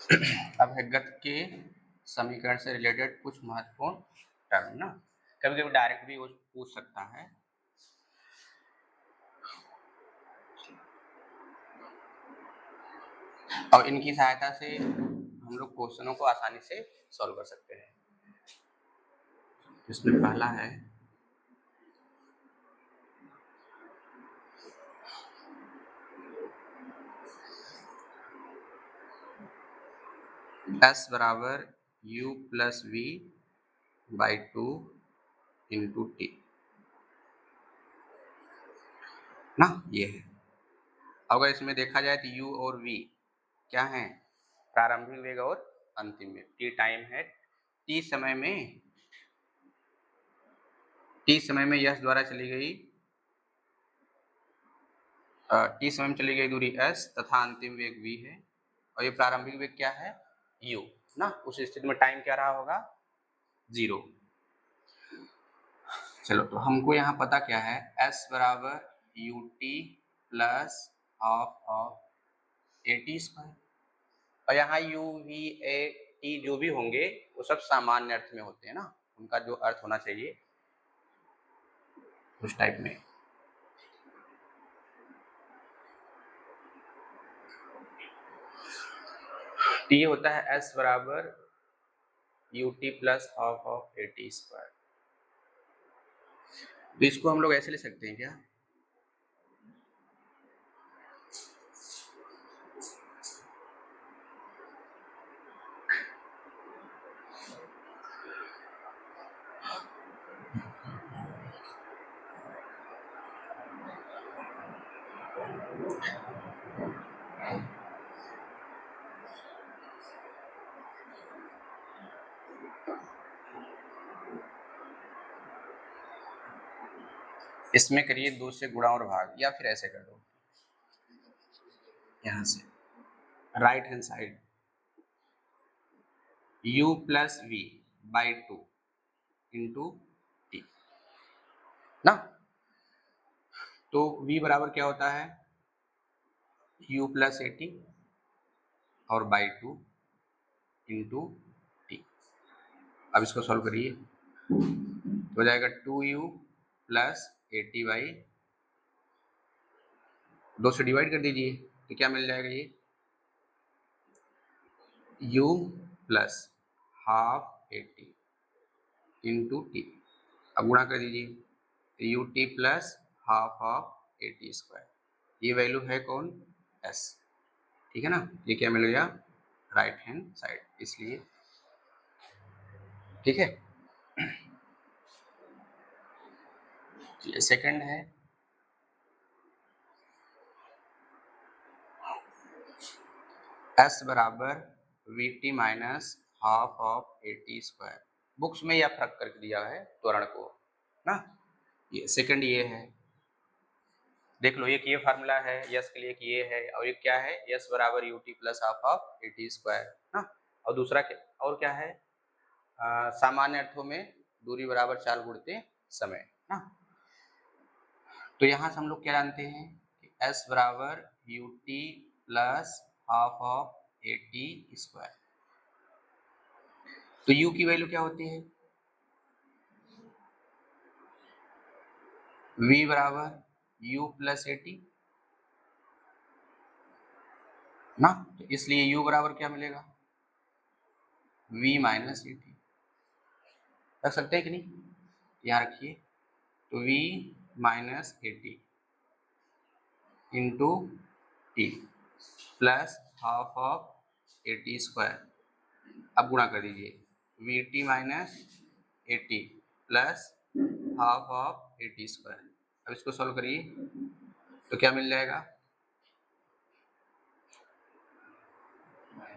अब है गति के समीकरण से रिलेटेड कुछ महत्वपूर्ण टर्म ना, कभी कभी डायरेक्ट भी पूछ सकता है। और इनकी सहायता से हम लोग क्वेश्चनों को आसानी से सॉल्व कर सकते हैं। इसमें पहला है S बराबर U plus V by 2 into T ना, ये है। अगर इसमें देखा जाए तो U और V क्या है, प्रारंभिक वेग और अंतिम वेग। टी टाइम है, टी समय में यश द्वारा चली गई टी समय में चली गई दूरी s तथा अंतिम वेग v है, और ये प्रारंभिक वेग क्या है u ना। उस स्थिति में टाइम क्या रहा होगा, 0। चलो तो हमको यहाँ पता क्या है, s बराबर U T plus half of A T square, और यहाँ u v a t जो भी होंगे वो सब सामान्य अर्थ में होते हैं ना, उनका जो अर्थ होना चाहिए उस टाइप में। तो ये होता है s बराबर U T plus half of A T square. तो इसको हम लोग ऐसे ले सकते हैं क्या, इसमें करिए 2 से गुणा और भाग, या फिर ऐसे कर दो, यहां से right hand side u plus V by 2 into T ना। तो v बराबर क्या होता है, u प्लस ए टी और बाई 2 इंटू टी। अब इसको सॉल्व करिए तो हो जाएगा 2u plus A T by 2 से डिवाइड कर दीजिए तो क्या मिल जाएगा, ये u plus half a T into T. अब गुणा कर दीजिए U T plus half of A T square, ये वैल्यू है कौन, s, ठीक है ना। ये क्या मिल गया, राइट हैंड साइड, इसलिए ठीक है। सेकंड है s बराबर we T minus half of A T square. Books में यह फर्क करके दिया है त्वरण को ना, ये सेकंड ये है, देख लो, एक ये फार्मूला है यस के लिए कि ये है, और एक क्या है यस बराबर U T plus half of A T square ना। और दूसरा क्या, और क्या है, सामान्य अर्थों में दूरी बराबर चाल गुणते समय ना। तो यहाँ से हम लोग क्या जानते हैं कि s बराबर U T plus half of A T square. तो u की वैल्यू क्या होती है, v बराबर u प्लस ए टी ना। तो इसलिए u बराबर क्या मिलेगा, v माइनस ए टी। रख सकते हैं कि नहीं, यहाँ रखिए, तो v minus A T into T plus half of A T square. अब गुणा कर दीजिए we T minus A T plus half of A T square. अब इसको सॉल्व करिए तो क्या मिल जाएगा,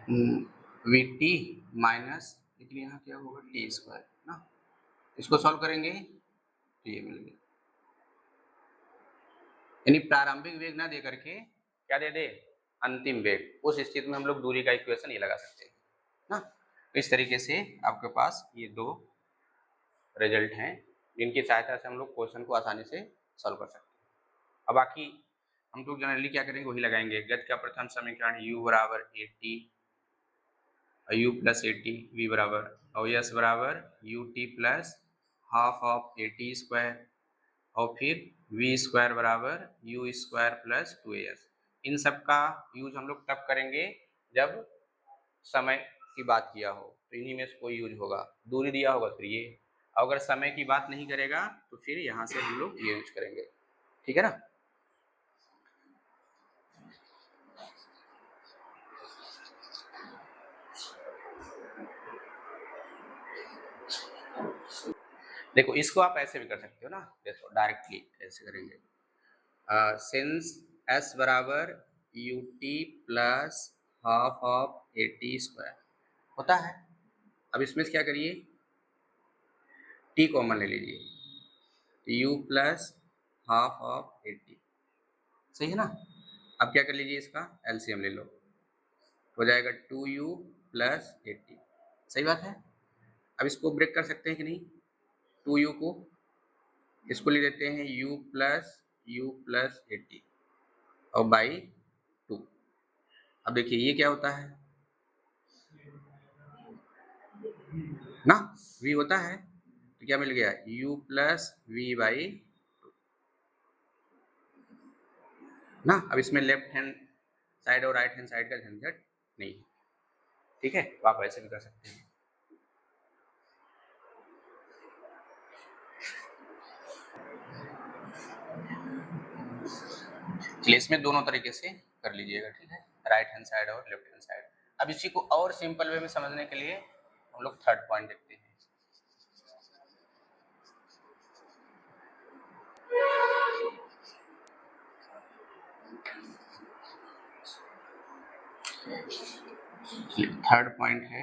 वी टी माइनस, लेकिन यहाँ क्या होगा टी स्क्वायर ना। इसको सॉल्व करेंगे तो ये मिल गया, यानी प्रारंभिक वेग ना दे करके क्या दे दे, अंतिम वेग। उस स्थिति में हम लोग दूरी का इक्वेशन ये लगा सकते हैं ना। तो इस तरीके से आपके पास ये 2 रिजल्ट हैं जिनकी सहायता से हम लोग क्वेश्चन को आसानी से सॉल्व कर सकते हैं। अब बाकी हम लोग जनरली क्या करेंगे वही लगाएंगे। गति का प्रथम समीकरण u बराबर A T u plus A T V बराबर और यस बराबर U T plus half of A T square और फिर वी स्क्वायर बराबर यू स्क्वायर प्लस 2as। इन सब का यूज हम लोग तब करेंगे जब समय की बात किया हो, तो इन्हीं में से कोई यूज होगा। दूरी दिया होगा फिर ये, अगर समय की बात नहीं करेगा तो फिर यहाँ से हम लोग ये यूज करेंगे। ठीक है ना। देखो इसको आप ऐसे भी कर सकते हो ना, देखो डायरेक्टली ऐसे करेंगे, सिंस एस बराबर U T plus half of A T square होता है। अब इसमें से क्या करिए, टी कॉमन ले लीजिए, you plus half of A T, सही है ना। अब क्या कर लीजिए, इसका एलसीएम ले लो, हो जाएगा 2u प्लस ए टी, सही बात है। अब इसको ब्रेक कर सकते हैं कि नहीं, 2u को इसको ले लेते हैं u प्लस ए टी और बाई 2। अब देखिए ये क्या होता है ना, v होता है तो क्या मिल गया, u प्लस वी बाई ना। अब इसमें लेफ्ट हैंड साइड और राइट हैंड साइड का झंझट नहीं है। ठीक है, तो आप ऐसे भी कर सकते हैं। चलिए इसमें दोनों तरीके से कर लीजिएगा, ठीक है, राइट हैंड साइड और लेफ्ट हैंड साइड। अब इसी को और सिंपल वे में समझने के लिए हम लोग थर्ड पॉइंट देखते हैं। थर्ड पॉइंट है,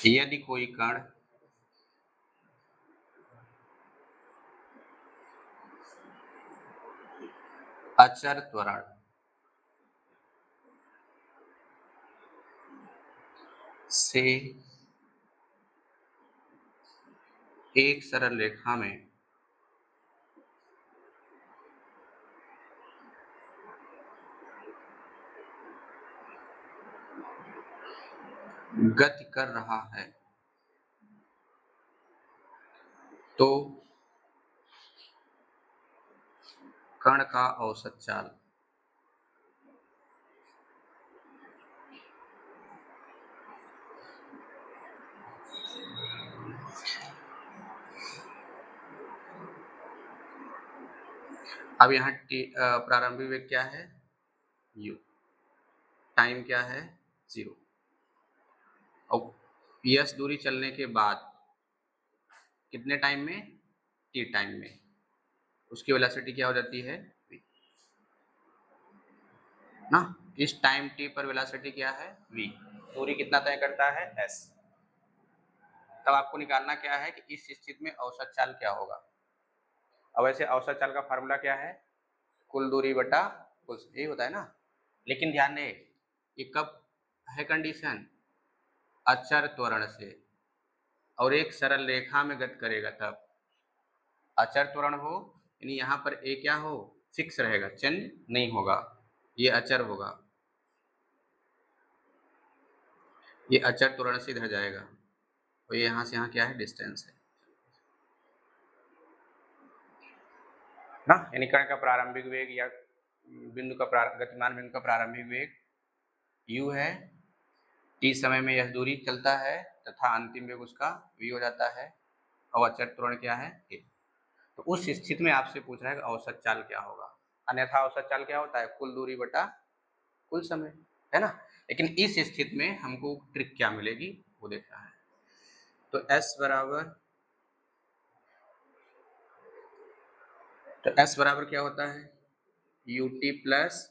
यदि कोई कण अचर त्वरण से एक सरल रेखा में गति कर रहा है तो कण का औसत चाल अब यहाँ प्रारंभिक वेग क्या है u, टाइम क्या है 0, और यस दूरी चलने के बाद कितने टाइम में, t टाइम में, उसकी वेलोसिटी क्या हो जाती है v ना। इस टाइम t पर वेलोसिटी क्या है v, दूरी कितना तय करता है s। तब आपको निकालना क्या है कि इस स्थिति में औसत चाल क्या होगा। अब वैसे औसत चाल का फार्मूला क्या है, कुल दूरी बटा कुल, यही होता है ना। लेकिन ध्यान दें ये कब है कंडीशन, अचर त्वरण से और एक सरल रेखा में गति करेगा तब। अचर त्वरण हो यानी यहाँ पर ए क्या हो, फिक्स रहेगा, चेंज नहीं होगा, ये अचर होगा, ये अचर त्वरण से इधर जाएगा और ये यहाँ से यहाँ क्या है, डिस्टेंस है ना। यानी कण का प्रारंभिक वेग या बिंदु का गतिमान बिंदु का प्रारंभिक वेग u है, t समय में यह दूरी चलता है तथा अंतिम वेग उसका v हो जाता है और अचर त्वरण क्या है a। तो उस स्थिति में आपसे पूछ रहा है कि औसत चाल क्या होगा, अन्यथा औसत चाल क्या होता है, कुल दूरी बटा कुल समय, है ना। लेकिन इस स्थिति में हमको ट्रिक क्या मिलेगी वो देखना है। तो s बराबर क्या होता है, ut plus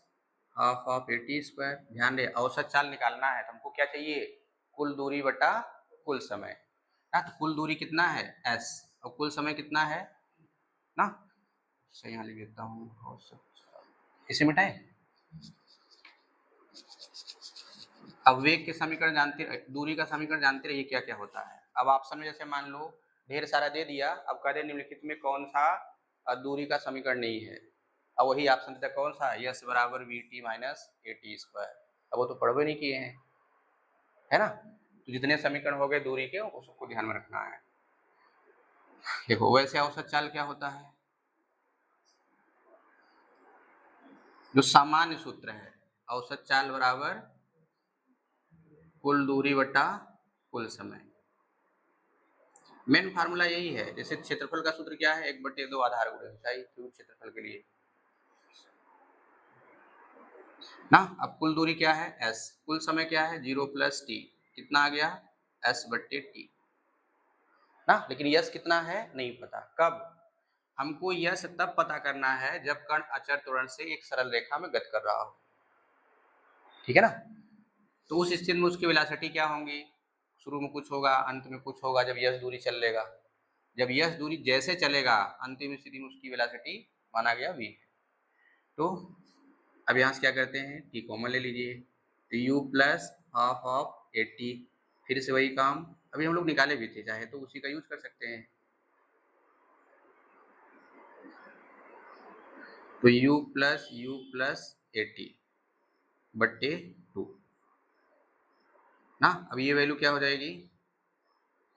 half of A T square. ध्यान दे औसत चाल निकालना है तो हमको क्या चाहिए, कुल दूरी बटा कुल समय ना। तो कुल दूरी कितना है s और कुल समय कितना है ना। अच्छा यहाँ लिख देता हूँ औसत, इसे मिटाए। अब वेग के समीकरण जानते, दूरी का समीकरण जानते रहिए क्या क्या होता है। अब ऑप्शन में जैसे मान लो ढेर सारा दे दिया, अब कह दे निम्नलिखित में कौन सा दूरी का समीकरण नहीं है। अब वही ऑप्शन था कौन सा, यस बराबर we T minus A T square. अब वो तो पढ़वे नहीं किए हैं, है ना। तो जितने समीकरण हो गए दूरी के उसको ध्यान में रखना है। देखो वैसे औसत चाल क्या होता है, जो सामान्य सूत्र है, औसत चाल बराबर कुल दूरी बटा कुल समय। मेन फार्मूला यही है। जैसे क्षेत्रफल का सूत्र क्या है, 1/2 आधार गुणे ऊंचाई क्यूब क्षेत्रफल के लिए ना। अब कुल दूरी क्या है s, कुल समय क्या है 0 + t, कितना आ गया s/t ना। लेकिन यस कितना है नहीं पता। कब हमको यस तब पता करना है जब कण अचर त्वरण से एक सरल रेखा में गति कर रहा हो, ठीक है ना। तो उस स्थिति में उसकी वेलोसिटी क्या होंगी, शुरू में कुछ होगा अंत में कुछ होगा जब यस दूरी चलेगा। जब यस दूरी जैसे चलेगा अंतिम स्थिति में उसकी वेलोसिटी माना गया v। तो अब यहाँ से क्या करते हैं, t कॉमन ले लीजिए, तो u प्लस हाफ ऑफ 80, फिर से वही काम अभी हम लोग निकाले भी थे, चाहे तो उसी का यूज कर सकते हैं। तो u प्लस 80 बट्टे 2 ना। अब ये वैल्यू क्या हो जाएगी,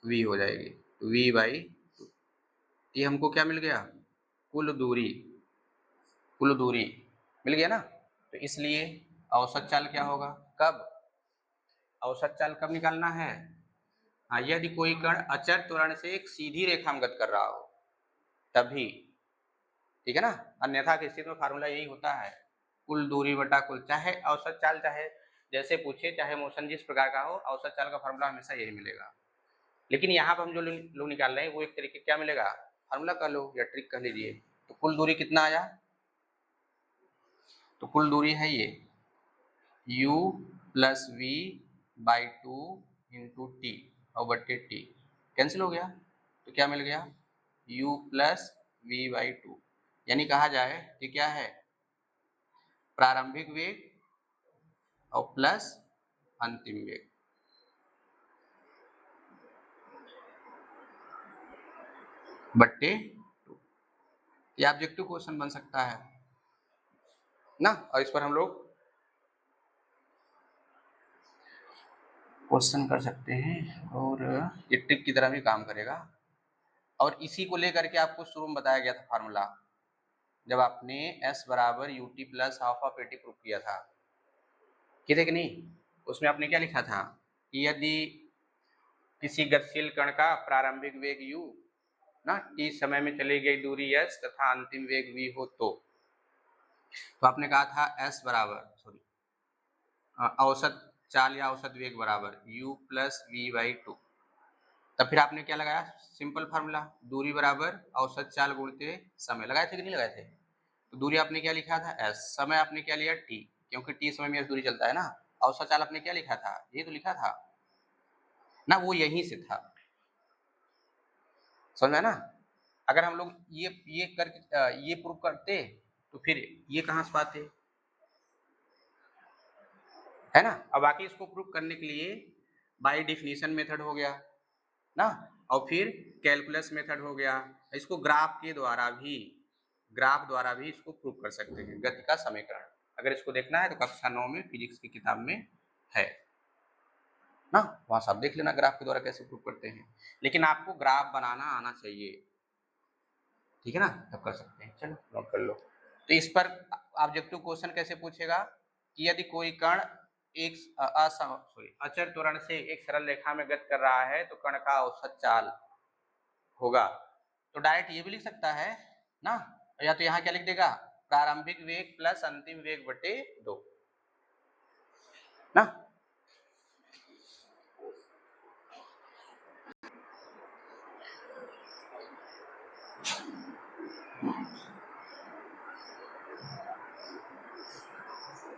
v हो जाएगी, तो v/2। ये हमको क्या मिल गया, कुल दूरी मिल गया ना। तो इसलिए औसत चाल क्या होगा, कब औसत चाल कब निकालना है, हाँ यदि कोई कण अचर त्वरण से एक सीधी रेखा में गति कर रहा हो तभी, ठीक है ना। अन्यथा की स्थिति में फार्मूला यही होता है, कुल दूरी बटा कुल, चाहे औसत चाल चाहे जैसे पूछे, चाहे मोशन जिस प्रकार का हो, औसत चाल का फार्मूला हमेशा यही मिलेगा। लेकिन यहाँ पर हम जो लोग निकाल रहे हैं वो एक तरीके क्या मिलेगा, फार्मूला कह लो या ट्रिक कह लीजिए। तो कुल दूरी कितना आया, तो कुल दूरी है ये u + v/2 × t और बट्टे t कैंसिल हो गया, तो क्या मिल गया u + v/2। यानी कहा जाए कि क्या है, प्रारंभिक वेग और प्लस अंतिम वेग, बट्टे 2। ये ऑब्जेक्टिव क्वेश्चन बन सकता है ना, और इस पर हम लोग क्वेश्चन कर सकते हैं और ये ट्रिक की तरह भी काम करेगा। और इसी को लेकर के आपको शुरू में बताया गया था फार्मूला, जब आपने s बराबर ut plus half of 80 prove किया था, कि थे कि नहीं। उसमें आपने क्या लिखा था कि यदि किसी गतिशील कण का प्रारंभिक वेग u ना, t समय में चली गई दूरी s तथा अंतिम वेग v हो तो आपने कहा था s बराबर औसत चाल या औसत वेग बराबर u + v/2। तब फिर आपने क्या लगाया, सिंपल फार्मूला, दूरी बराबर औसत चाल गुणते समय। लगाए थे कि नहीं लगाए थे। तो दूरी आपने क्या लिखा था s, समय आपने क्या लिया t, क्योंकि t समय में s दूरी चलता है ना। औसत चाल आपने क्या लिखा था, ये तो लिखा था ना, वो यहीं से था, समझा ना। अगर हम लोग ये कर ये प्रूव करते तो फिर ये कहाँ से पाते, है ना। अब बाकी इसको प्रूव करने के लिए बाय डेफिनेशन मेथड हो गया ना, और फिर कैलकुलस मेथड हो गया। इसको ग्राफ द्वारा भी इसको प्रूव कर सकते हैं, गति का समीकरण। अगर इसको देखना है तो कक्षा 9 में फिजिक्स की किताब में है ना, वहां सब देख लेना ग्राफ के द्वारा कैसे प्रूव करते हैं। लेकिन आपको ग्राफ बनाना आना चाहिए, ठीक है ना, तब कर सकते हैं। चलो नोट कर लो। तो इस पर ऑब्जेक्टिव क्वेश्चन कैसे पूछेगा कि यदि कोई कण एक अचर त्वरण से एक सरल रेखा में गति कर रहा है तो कण का औसत चाल होगा। तो डायरेक्ट ये भी लिख सकता है ना, या तो यहाँ क्या लिख देगा, प्रारंभिक वेग प्लस अंतिम वेग बटे 2 ना।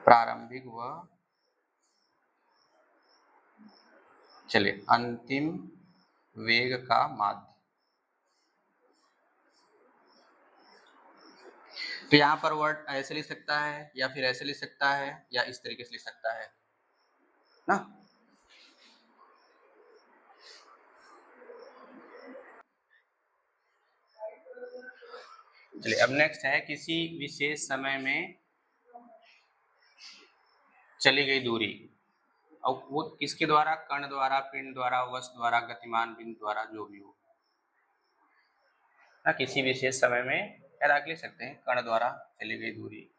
प्रारंभिक व चले अंतिम वेग का माध्य। तो यहाँ पर वर्ड ऐसे लिख सकता है या फिर ऐसे लिख सकता है या इस तरीके से लिख सकता है ना। चलिए अब नेक्स्ट है किसी विशेष समय में चली गई दूरी, और वो किसके द्वारा, कण द्वारा, पिंड द्वारा, वस्तु द्वारा, गतिमान बिंदु द्वारा, जो भी हो ना, किसी विशेष समय में क्या लिख सकते हैं, कण द्वारा चली गई दूरी,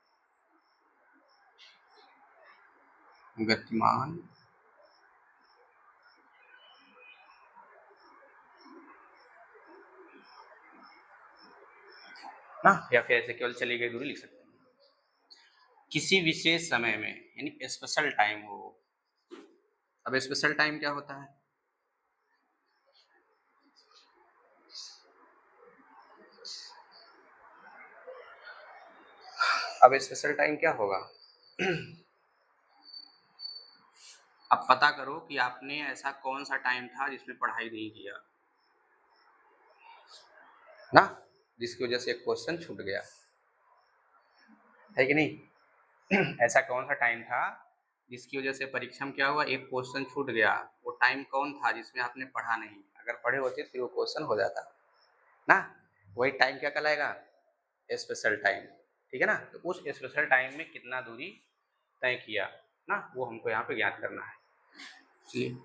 गतिमान ना, या फिर ऐसे केवल चली गई दूरी लिख सकते हैं। किसी विशेष समय में यानी स्पेशल टाइम हो। अब स्पेशल टाइम क्या होता है, अब स्पेशल टाइम क्या होगा अब पता करो कि आपने ऐसा कौन सा टाइम था जिसमें पढ़ाई नहीं किया ना, जिसकी वजह से एक क्वेश्चन छूट गया है कि नहीं ऐसा कौन सा टाइम था जिसकी वजह से परीक्षा में क्या हुआ, एक क्वेश्चन छूट गया, वो टाइम कौन था जिसमें आपने पढ़ा नहीं, अगर पढ़े होते फिर वो क्वेश्चन हो जाता ना, वही टाइम क्या कहलाएगा, स्पेशल टाइम, ठीक है ना। तो उस स्पेशल टाइम में कितना दूरी तय किया ना, वो हमको यहाँ पे ज्ञात करना है। चलिए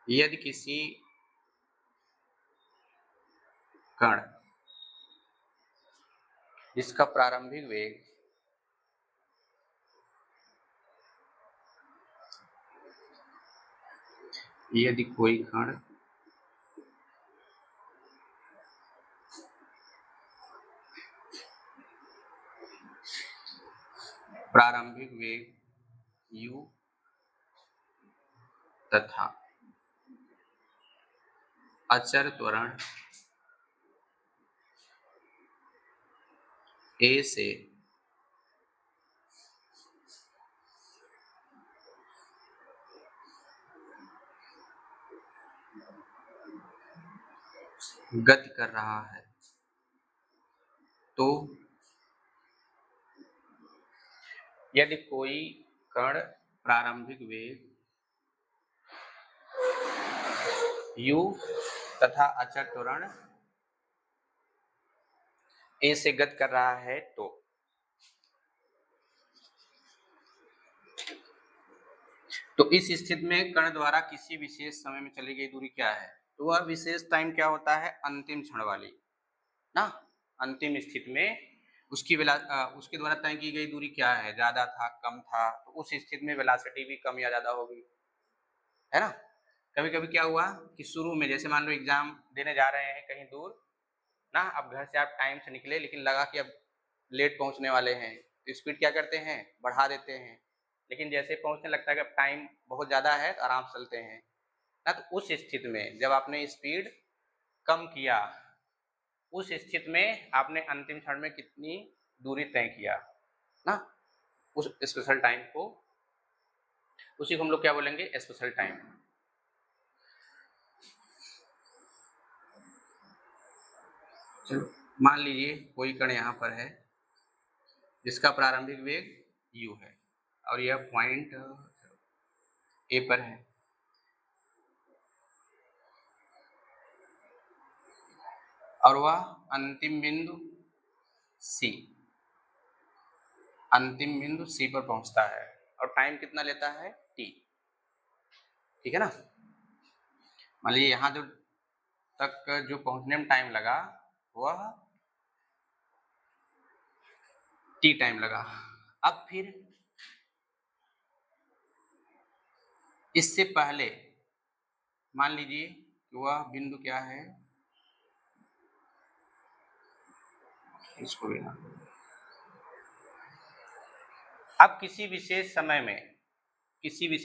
यदि किसी कण जिसका प्रारंभिक वेग यदि कोई कण प्रारंभिक वेग u तथा अचर त्वरण a से गति कर रहा है, तो यदि कोई कण प्रारंभिक वेग u तथा अचर त्वरण a से गति कर रहा है, तो इस स्थिति में कण द्वारा किसी विशेष समय में चली गई दूरी क्या है, तो वह विशेष टाइम क्या होता है, अंतिम क्षण वाली ना, अंतिम स्थिति में उसके द्वारा तय की गई दूरी क्या है, ज्यादा था, कम था, तो उस स्थिति में वेलोसिटी भी कम या ज्यादा होगी, है ना। कभी कभी क्या हुआ कि शुरू में जैसे मान लो एग्जाम देने जा रहे हैं कहीं दूर ना, अब घर से आप टाइम से निकले लेकिन लगा कि अब लेट पहुंचने वाले हैं, तो स्पीड क्या करते हैं, बढ़ा देते हैं, लेकिन जैसे पहुंचने लगता है कि अब टाइम बहुत ज़्यादा है तो आराम से चलते हैं ना, तो उस स्थिति में जब आपने स्पीड कम किया, उस स्थिति में आपने अंतिम क्षण में कितनी दूरी तय किया ना, उस स्पेशल टाइम को, उसी को हम लोग क्या बोलेंगे, स्पेशल टाइम। चलो मान लीजिए कोई कण यहाँ पर है जिसका प्रारंभिक वेग u है और यह पॉइंट ए पर है, और वह अंतिम बिंदु सी, अंतिम बिंदु सी पर पहुंचता है, और टाइम कितना लेता है, t, ठीक है ना। मान लीजिए यहाँ जो तक जो पहुंचने में टाइम लगा वह t टाइम लगा। अब फिर इससे पहले मान लीजिए कि वह बिंदु क्या है, इसको भी ना, अब किसी विशेष समय में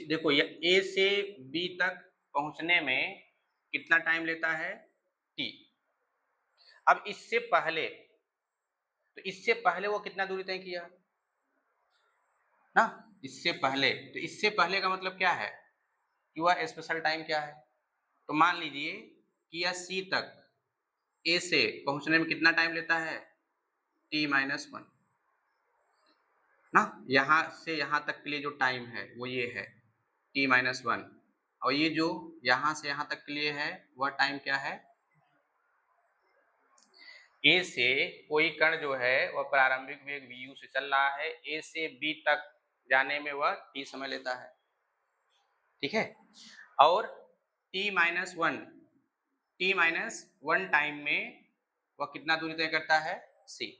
देखो ये a से b तक पहुंचने में कितना टाइम लेता है, t। अब इससे पहले, तो इससे पहले वो कितना दूरी तय किया ना, इससे पहले, तो इससे पहले का मतलब क्या है कि वह स्पेशल टाइम क्या है, तो मान लीजिए कि यह c तक ए से पहुंचने में कितना टाइम लेता है, t-1 ना। यहाँ से यहाँ तक के लिए जो टाइम है वो ये है t-1, और ये जो यहाँ से यहाँ तक के लिए है वह टाइम क्या है, ए से कोई कण जो है वह प्रारंभिक वेग vu से चल रहा है, ए से बी तक जाने में वह t समय लेता है, ठीक है। और t-1 टाइम में वह कितना दूरी तय करता है, c।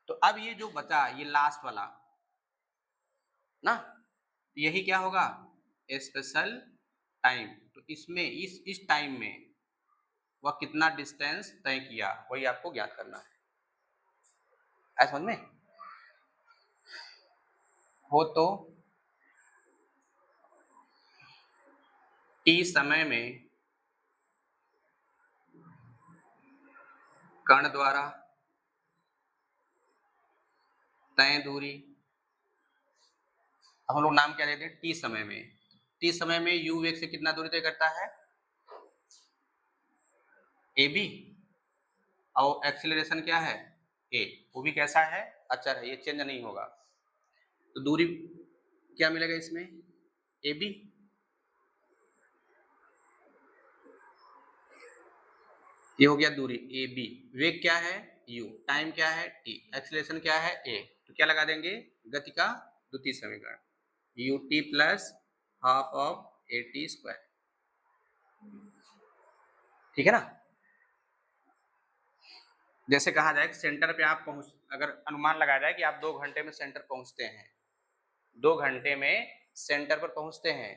तो अब ये जो बचा ये लास्ट वाला ना, यही क्या होगा, स्पेशल टाइम। तो इसमें इस टाइम में वह कितना डिस्टेंस तय किया वही आपको ज्ञात करना है। ऐसा समझ में हो तो t समय में कण द्वारा तय दूरी, अब हम लोग नाम क्या देते हैं, t समय में। t समय में u वेग से कितना दूरी तय करता है, ab, और एक्सीलरेशन क्या है, a, वो भी कैसा है, अचर है, ये चेंज नहीं होगा। तो दूरी क्या मिलेगा इसमें, ab, ये हो गया दूरी ab, वेग क्या है u, टाइम क्या है t, एक्सीलरेशन क्या है a। तो क्या लगा देंगे, गति का द्वितीय समीकरण ut plus half of at², ठीक है ना। जैसे कहा जाए कि सेंटर पे आप पहुंच, अगर अनुमान लगाया जाए कि आप 2 घंटे में सेंटर पहुंचते हैं, 2 घंटे में सेंटर पर पहुंचते हैं,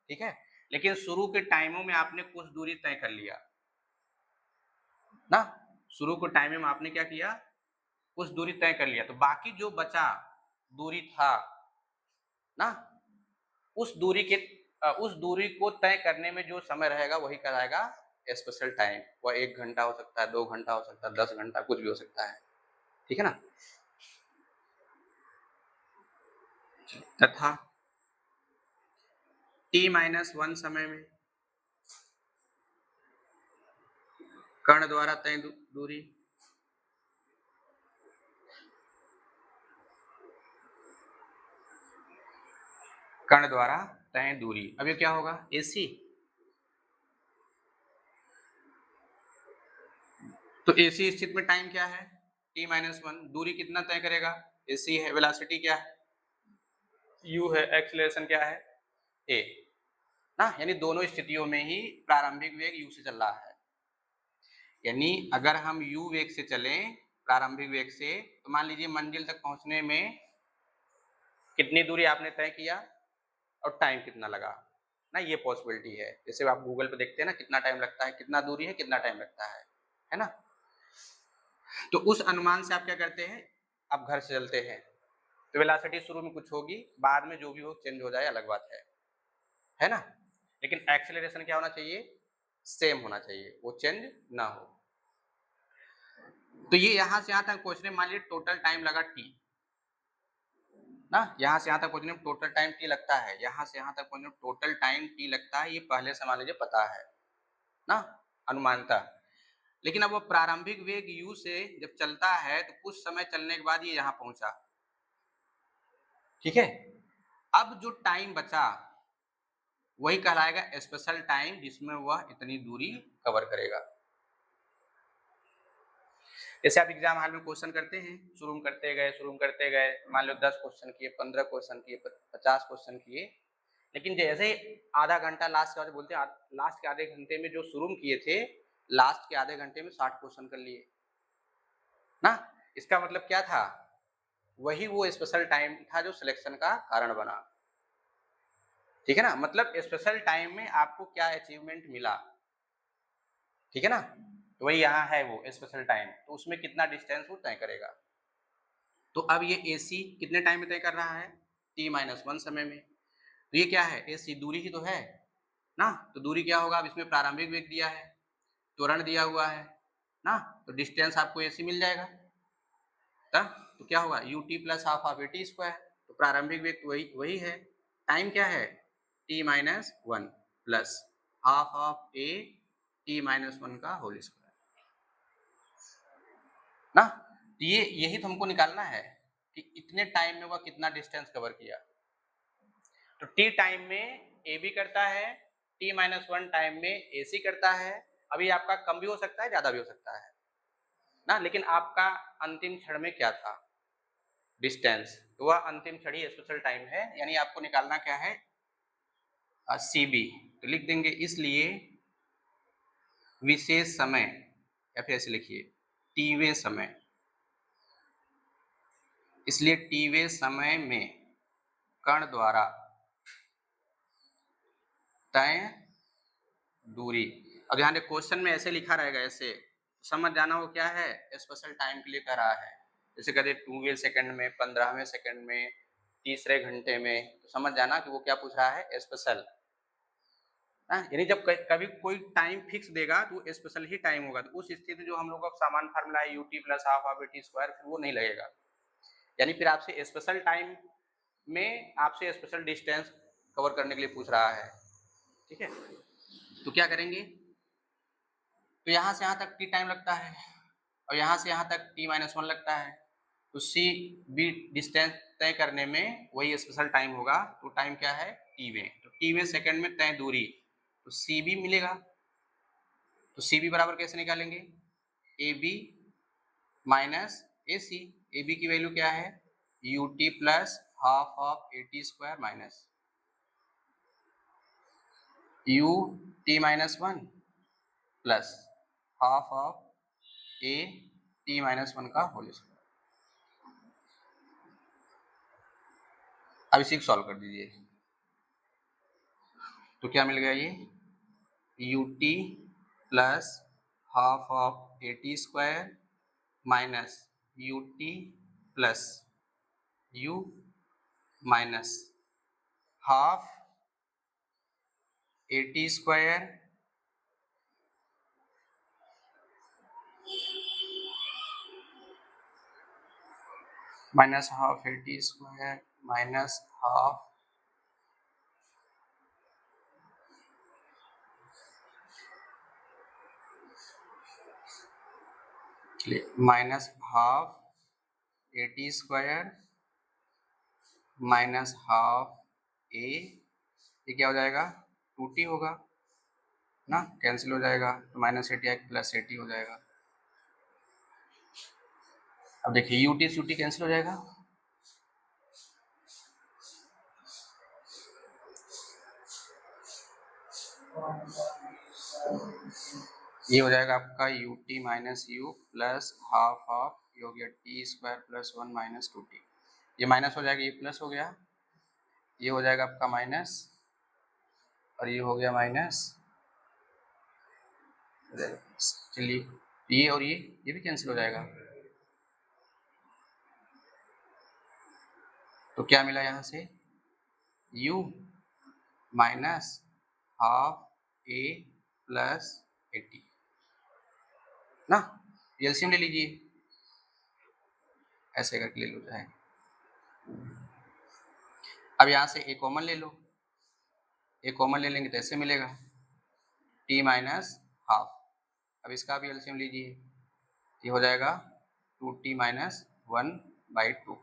ठीक है, लेकिन शुरू के टाइमों में आपने कुछ दूरी तय कर लिया ना, शुरू के टाइम में आपने क्या किया, कुछ दूरी तय कर लिया, तो बाकी जो बचा दूरी था ना, उस दूरी को तय करने में जो समय रहेगा वही कहलाएगा स्पेशल टाइम। वह 1 घंटा हो सकता है, 2 घंटा हो सकता है, 10 घंटा, कुछ भी हो सकता है, ठीक है ना। तथा t-1 समय में कण द्वारा तय दूरी कण द्वारा तय दूरी, अब ये क्या होगा, ac। तो ac स्थिति में टाइम क्या है, t-1, दूरी कितना तय करेगा, ac है, वेलोसिटी क्या है, u है, एक्सीलरेशन क्या है, a ना, यानी दोनों स्थितियों में ही प्रारंभिक वेग u से चल रहा है। यानी अगर हम u वेग से चलें, प्रारंभिक वेग से, तो मान लीजिए मंजिल तक पहुंचने में कितनी दूरी आपने तय किया और टाइम कितना लगा ना, ये पॉसिबिलिटी है। जैसे आप गूगल पे देखते हैं ना कितना टाइम लगता है, कितना दूरी है, कितना टाइम लगता है ना। तो उस अनुमान से आप क्या करते हैं, आप घर से चलते हैं तो वेलोसिटी शुरू में कुछ होगी, बाद में जो भी हो चेंज हो जाए अलग बात है ना। लेकिन एक्सेलरेशन क्या होना चाहिए, सेम होना चाहिए, वो चेंज ना हो। तो ये यहां से यहां तक पहुंचने, मान लीजिए टोटल टाइम लगा t ना, यहां से यहां तक पहुंचने में टोटल टाइम t लगता है, यहां से यहां तक पहुंचने में टोटल टाइम t लगता है, ये पहले से मान लीजिए पता है ना, अनुमानता। लेकिन अब वो प्रारंभिक वेग u से जब चलता है तो कुछ समय चलने के बाद ये यहां पहुंचा, ठीक है। अब जो टाइम बचा वही कहलाएगा स्पेशल टाइम, जिसमें वह इतनी दूरी कवर करेगा। जैसे आप एग्जाम हॉल में क्वेश्चन करते हैं, शुरू करते गए, मान लो 10 क्वेश्चन किए, 15 क्वेश्चन किए, 50 क्वेश्चन किए, लेकिन जैसे आधा घंटा लास्ट के बाद बोलते हैं, लास्ट के आधे घंटे में जो शुरू किए थे, लास्ट के आधे घंटे में 60 क्वेश्चन कर लिए ना। इसका मतलब क्या था, वही वो स्पेशल टाइम था जो सिलेक्शन का कारण बना, ठीक है ना। मतलब स्पेशल टाइम में आपको क्या अचीवमेंट मिला, ठीक है ना। तो वही यहाँ है वो स्पेशल टाइम, तो उसमें कितना डिस्टेंस वो तय करेगा। तो अब ये AC कितने टाइम में तय कर रहा है, t-1 समय में। तो ये क्या है, AC दूरी ही तो है ना, तो दूरी क्या होगा, अब इसमें प्रारंभिक वेग दिया है, त्वरण दिया हुआ है ना, तो डिस्टेंस आपको AC मिल जाएगा। तब तो क्या होगा, ut plus half of at², तो प्रारंभिक वेग तो वही है, टाइम क्या है t-1 plus half of a t-1 का होल स्क्वायर। ना। तो ये यही तो हमको निकालना है कि इतने टाइम में वह कितना डिस्टेंस कवर किया। तो टी टाइम में ए बी करता है, टी माइनस 1 टाइम में ए सी करता है। अभी आपका कम भी हो सकता है, ज्यादा भी हो सकता है ना, लेकिन आपका अंतिम क्षण में क्या था, डिस्टेंस, तो वह अंतिम क्षण ही स्पेशल टाइम है। यानी आपको निकालना क्या है, सी बी। तो लिख देंगे इसलिए विशेष समय, या फिर ऐसे लिखिए टीवे समय, इसलिए टीवे समय में कण द्वारा तय दूरी। अब ध्यान दें क्वेश्चन में ऐसे लिखा रहेगा, ऐसे समझ जाना वो क्या है, स्पेशल टाइम के लिए कह रहा है। जैसे कहते 2वें सेकंड में, 15वें सेकंड में, तीसरे घंटे में, तो समझ जाना कि वो क्या पूछ रहा है, स्पेशल। यानी जब कभी कोई टाइम फिक्स देगा तो स्पेशल ही टाइम होगा, तो उस स्थिति में जो हम लोग का सामान्य फार्मूला है UT plus half of eighty square, फिर वो नहीं लगेगा। यानी फिर आपसे स्पेशल टाइम में आपसे स्पेशल डिस्टेंस कवर करने के लिए पूछ रहा है, ठीक है। तो क्या करेंगे, तो यहाँ से यहाँ तक टी टाइम लगता है और यहाँ से यहाँ तक टी माइनस 1 लगता है, तो सी बी डिस्टेंस तय करने में वही स्पेशल टाइम होगा। तो टाइम क्या है, टीवें, तो टीवें सेकंड में तय दूरी, तो सी बी मिलेगा। तो सी बी बराबर कैसे निकालेंगे, A B minus A C. A B की वैल्यू क्या है, U T plus half of A T square minus you T minus 1 plus half of A T minus 1 का होल स्क्वायर। अब इसी को सॉल्व कर दीजिए, तो क्या मिल गया, ये u T plus half of A T square minus U T plus u minus half a T square minus half a T square minus half minus half a T square minus half a, ये क्या हो जाएगा, 2t होगा ना, cancel हो जाएगा, तो minus A T plus A T हो जाएगा। अब देखिए U T C T cancel हो जाएगा, ये हो जाएगा आपका U T minus U plus half of, ये हो गया T square plus 1 minus 2t, ये माइनस हो जाएगा, ये प्लस हो गया, ये हो जाएगा आपका माइनस, और ये हो गया माइनस, चलिए ये और ये भी कैंसिल हो जाएगा। तो क्या मिला यहाँ से, u minus half A plus A T ना, एलसीएम ले लीजिए, ऐसे करके ले लो चाहे। अब यहाँ से ए कॉमन ले लो, ए कॉमन ले लेंगे तो ऐसे मिलेगा टी माइनस हाफ। अब इसका भी एलसीएम लीजिए, ये हो जाएगा 2t माइनस 1/2,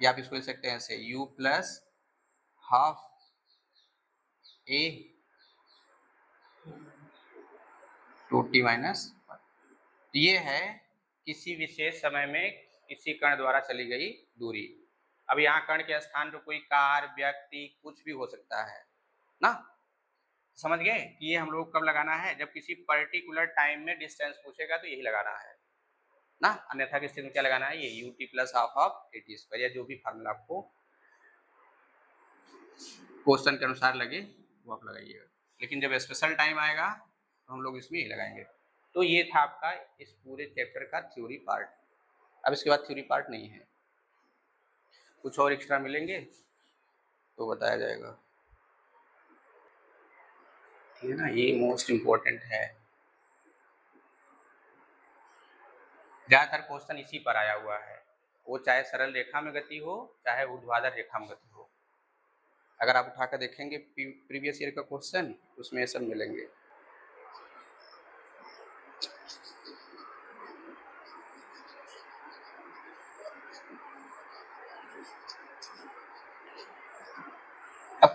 या आप इसको ले सकते हैं ऐसे u प्लस हाफ ए 2t माइनस 1। ये है किसी विशेष समय में किसी कण द्वारा चली गई दूरी। अब यहाँ कण के स्थान पर कोई कार, व्यक्ति, कुछ भी हो सकता है ना, समझ गए कि ये हम लोग कब लगाना है, जब किसी पर्टिकुलर टाइम में डिस्टेंस पूछेगा तो यही लगाना है ना, अन्यथा की स्थिति में क्या लगाना है, ये u T plus half of A T square, या जो भी फार्मूला आपको क्वेश्चन के अनुसार लगे वो आप लगाइएगा, लेकिन जब स्पेशल टाइम आएगा तो हम लोग इसमें ही लगाएंगे। तो ये था आपका इस पूरे चैप्टर का थ्योरी पार्ट। अब इसके बाद थ्योरी पार्ट नहीं है, कुछ और एक्स्ट्रा मिलेंगे तो बताया जाएगा, ठीक है ना, ये मोस्ट इम्पोर्टेंट है। ज़्यादातर क्वेश्चन इसी पर आया हुआ है, वो चाहे सरल रेखा में गति हो चाहे ऊर्ध्वाधर रेखा में गति हो। अगर आप उठाकर देखेंगे प्रीवियस ईयर का क्वेश्चन, उसमें ये सब मिलेंगे।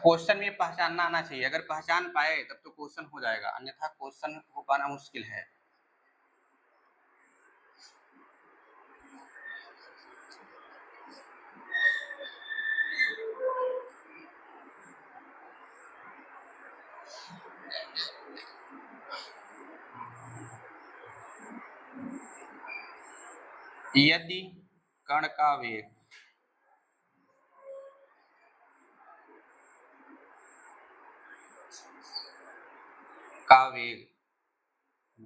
क्वेश्चन में पहचानना आना चाहिए, अगर पहचान पाए तब तो क्वेश्चन हो जाएगा, अन्यथा क्वेश्चन हो पाना मुश्किल है। यदि कण का वेग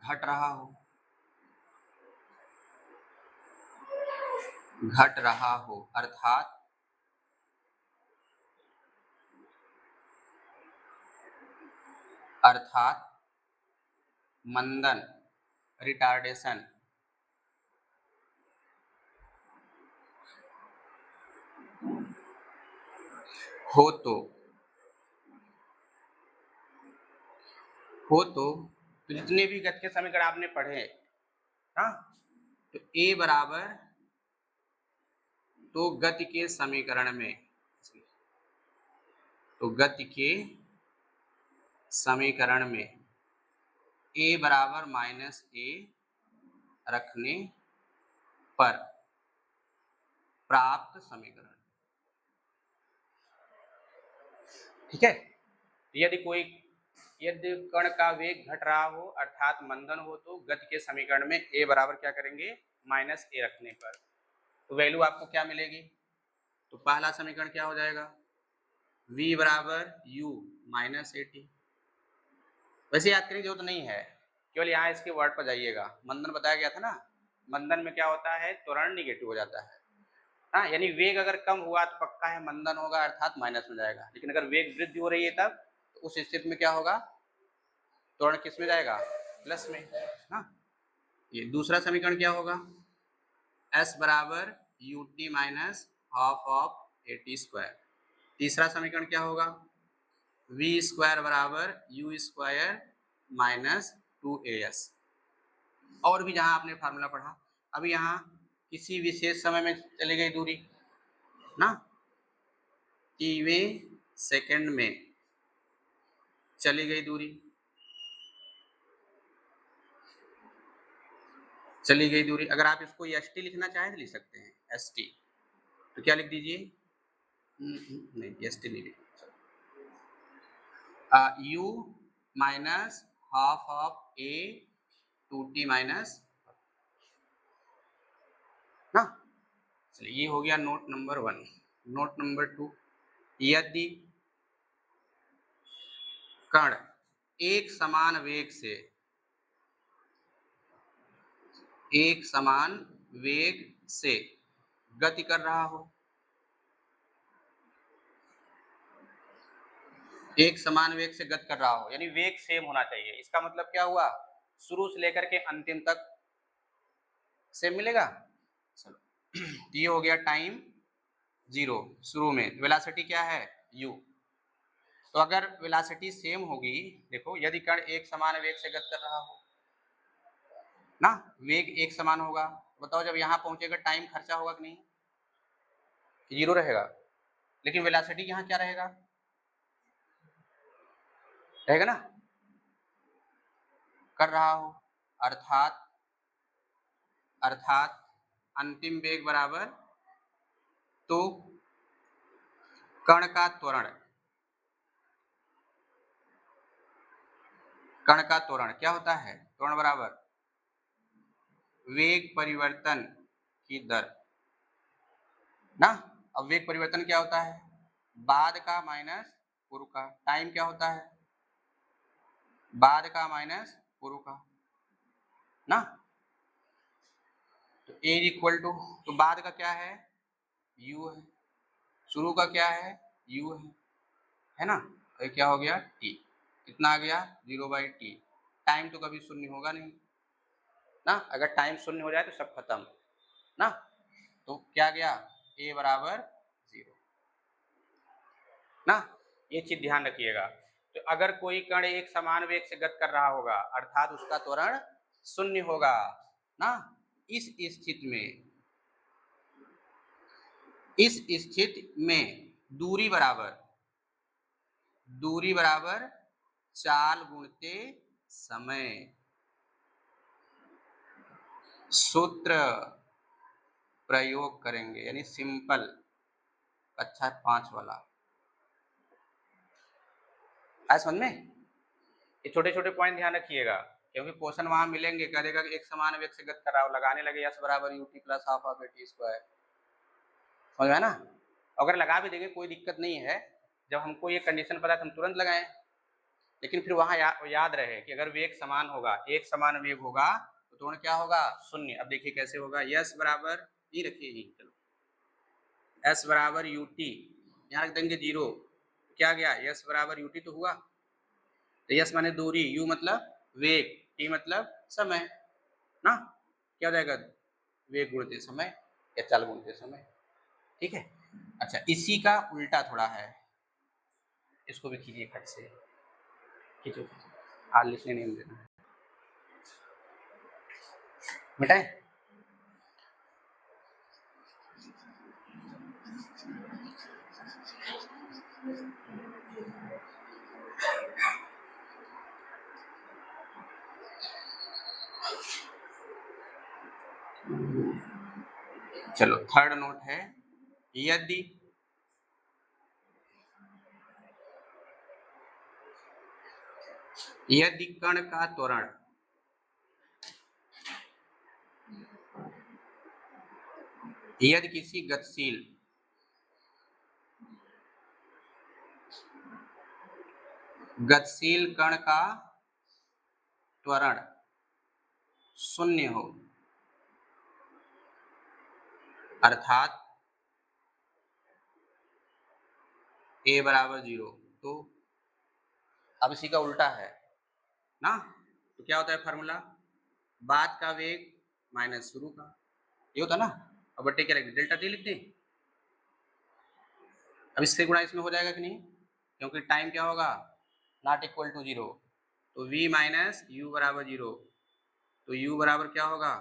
घट रहा हो अर्थात मंदन रिटार्डेशन हो तो जितने भी गति के समीकरण आपने पढ़े, हाँ, तो ए बराबर, तो गति के समीकरण में ए बराबर माइनस ए रखने पर प्राप्त समीकरण, ठीक है। यदि कण का वेग घट रहा हो अर्थात मंदन हो तो गति के समीकरण में ए बराबर क्या करेंगे, माइनस ए रखने पर, तो वैल्यू आपको क्या मिलेगी, तो पहला समीकरण क्या हो जाएगा, v बराबर u माइनस ए टी। वैसे याद करने की जरूरत नहीं है, केवल यहाँ इसके वर्ड पर जाइएगा। मंदन बताया गया था ना, मंदन में क्या होता है, त्वरण निगेटिव हो जाता है, हाँ, यानी वेग अगर कम हुआ तो पक्का है मंदन होगा अर्थात माइनस में जाएगा, लेकिन अगर वेग वृद्धि हो रही है तब तो उस स्थिति में क्या होगा, त्वरण किस में जाएगा, प्लस में, हाँ। ये दूसरा समीकरण क्या होगा, s बराबर you T minus half of A T square. तीसरा समीकरण क्या होगा, v स्क्वायर बराबर यू स्क्वायर माइनस 2as। और भी जहां आपने फार्मूला पढ़ा, अभी यहाँ किसी विशेष समय में चली गई दूरी ना, टीवें सेकंड में चली गई दूरी, अगर आप इसको एस टी लिखना चाहें तो लिख सकते हैं, एस टी, तो क्या लिख दीजिए, नहीं एस टी नहीं लिख, u minus half of A two T minus ना। चलिए ये हो गया नोट नंबर 1। नोट नंबर 2, यदि कण एक समान वेग से गति कर रहा हो, एक समान वेग से गति कर रहा हो, यानी वेग सेम होना चाहिए, इसका मतलब क्या हुआ, शुरू से लेकर के अंतिम तक सेम मिलेगा। चलो ये हो गया टाइम 0, शुरू में वेलोसिटी क्या है u, तो अगर वेलोसिटी सेम होगी, देखो यदि कण एक समान वेग से गति कर रहा हो ना, वेग एक समान होगा, बताओ जब यहाँ पहुंचेगा टाइम खर्चा होगा कि नहीं, 0 रहेगा, लेकिन वेलोसिटी यहाँ क्या रहेगा ना, कर रहा हो, अर्थात अंतिम वेग बराबर, तो कण का त्वरण क्या होता है, त्वरण बराबर वेग परिवर्तन की दर ना। अब वेग परिवर्तन क्या होता है, बाद का माइनस पूर्व का, टाइम क्या होता है, बाद का माइनस पूर्व का ना, तो ए इक्वल टू, तो बाद का क्या है, u है, शुरू का क्या है, u है ना, तो क्या हो गया t, कितना आ गया 0/t। टाइम तो कभी शून्य होगा नहीं ना, अगर टाइम शून्य हो जाए तो सब खत्म ना, तो क्या गया a बराबर 0 ना, ये चीज ध्यान रखिएगा। तो अगर कोई कण एक समान वेग से गति कर रहा होगा अर्थात उसका त्वरण शून्य होगा ना, इस स्थिति में दूरी बराबर दूरी बराबर चाल गुणते समय। सूत्र प्रयोग करेंगे, यानी सिंपल कक्षा 5 वाला। आया समझ में? ये छोटे छोटे पॉइंट ध्यान रखिएगा, क्योंकि क्वेश्चन वहां मिलेंगे, करेगा कि एक समान वेग से गति कर रहा हो, लगाने लगे यस बराबर UT plus half of eighty square. समझ में ना? अगर लगा भी देंगे कोई दिक्कत नहीं है, जब हमको ये कंडीशन पता है तो हम तुरंत लगाएं। लेकिन फिर वहां याद रहे कि अगर वेग समान होगा, एक समान वेग होगा, तो त्वरण क्या होगा? शून्य। अब देखिए कैसे होगा, यस बराबर ये रखिए ही, चलो एस बराबर यूटी, यहाँ रख देंगे 0, क्या गया? यस बराबर यूटी तो हुआ। तो यस माने दूरी, यू मतलब वेग, टी मतलब समय ना, क्या हो जाएगा? वेग गुणते समय या चाल गुणते समय। ठीक है। अच्छा, इसी का उल्टा थोड़ा है, इसको भी कीजिए खट से, खींचो, हाल लिखने नहीं देना है, मिटाए। चलो थर्ड नोट है, यदि कण का त्वरण यदि किसी गतिशील कण का त्वरण शून्य हो, अर्थात a बराबर 0, तो अब इसी का उल्टा है ना, तो क्या होता है फार्मूला? बाद का वेग माइनस शुरू का, ये होता ना। अब बट्टे क्या लिख दें? डेल्टा टी लिख दें। अब इससे गुणा इसमें हो जाएगा कि नहीं, क्योंकि टाइम क्या होगा? नॉट इक्वल टू 0, तो v माइनस यू बराबर 0, तो u बराबर क्या होगा?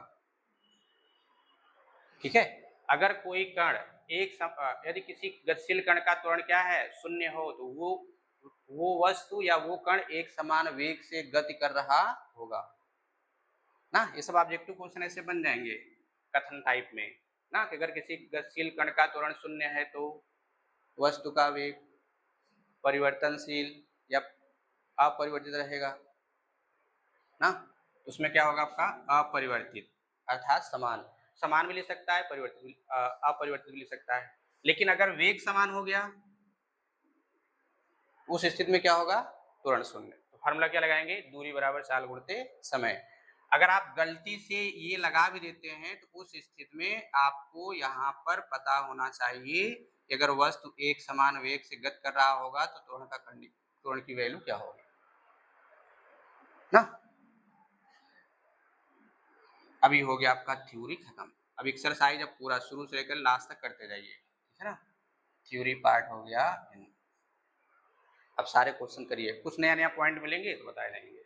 ठीक है। अगर कोई कण यदि किसी गतिशील कण का त्वरण क्या है? शून्य हो, तो वो वस्तु या वो कण एक समान वेग से गति कर रहा होगा ना। ये सब ऑब्जेक्टिव क्वेश्चन ऐसे बन जाएंगे कथन टाइप में ना, कि अगर किसी गतिशील कण का त्वरण शून्य है तो वस्तु का वेग परिवर्तनशील या अपरिवर्तित रहेगा ना। उसमें क्या होगा आपका? अपरिवर्तित, अर्थात समान भी ले सकता है, अपरिवर्तित भी ले सकता है। लेकिन अगर वेग समान हो गया, उस स्थिति में क्या होगा? त्वरण शून्य। तो फार्मूला क्या लगाएंगे? दूरी बराबर चाल गुणते समय। अगर आप गलती से ये लगा भी देते हैं, तो उस स्थिति में आपको यहाँ पर पता होना चाहिए कि अगर वस्तु एक समान वेग से गति कर रहा होगा तो त्वरण की वैल्यू क्या होगी ना। अभी हो गया आपका थ्योरी खत्म। अब एक्सरसाइज अब पूरा शुरू से लेकर लास्ट तक करते जाइए, ठीक है ना। थ्योरी पार्ट हो गया, अब सारे क्वेश्चन करिए, कुछ नया नया पॉइंट मिलेंगे तो बताए जाएंगे।